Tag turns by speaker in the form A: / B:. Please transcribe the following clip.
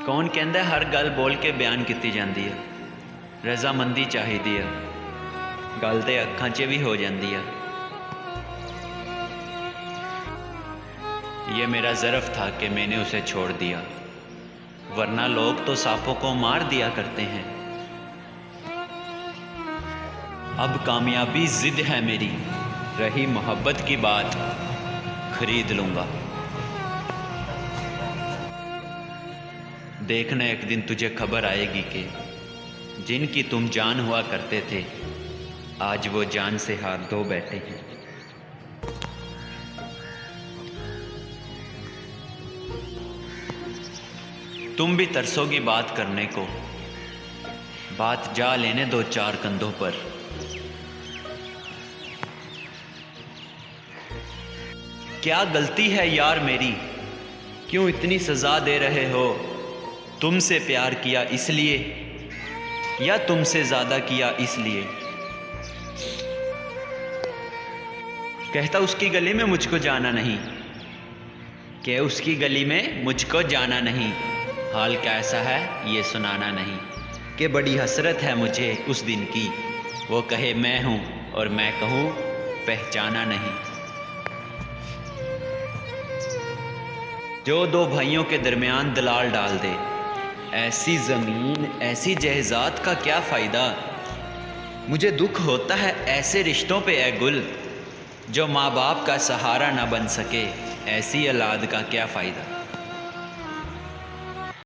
A: कौन कहता है हर गल बोल के बयान की जाती है। रजामंदी चाहिए है, गल तो अखां च भी हो जाती है। ये मेरा ज़र्फ था कि मैंने उसे छोड़ दिया, वरना लोग तो सांपों को मार दिया करते हैं। अब कामयाबी जिद है मेरी, रही मोहब्बत की बात खरीद लूँगा। देखना एक दिन तुझे खबर आएगी कि जिनकी तुम जान हुआ करते थे, आज वो जान से हाथ धो बैठे हैं। तुम भी तरसोगी बात करने को, बात जा लेने दो चार कंधों पर। क्या गलती है यार मेरी, क्यों इतनी सज़ा दे रहे हो? तुमसे प्यार किया इसलिए या तुमसे ज़्यादा किया इसलिए? कहता उसकी गली में मुझको जाना नहीं, कि उसकी गली में मुझको जाना नहीं। हाल कैसा है ये सुनाना नहीं, कि बड़ी हसरत है मुझे उस दिन की, वो कहे मैं हूँ और मैं कहूँ पहचाना नहीं। जो दो भाइयों के दरमियान दलाल डाल दे, ऐसी ज़मीन ऐसी जहज़ात का क्या फ़ायदा? मुझे दुख होता है ऐसे रिश्तों पे ए गुल, जो माँ बाप का सहारा ना बन सके, ऐसी औलाद का क्या फ़ायदा?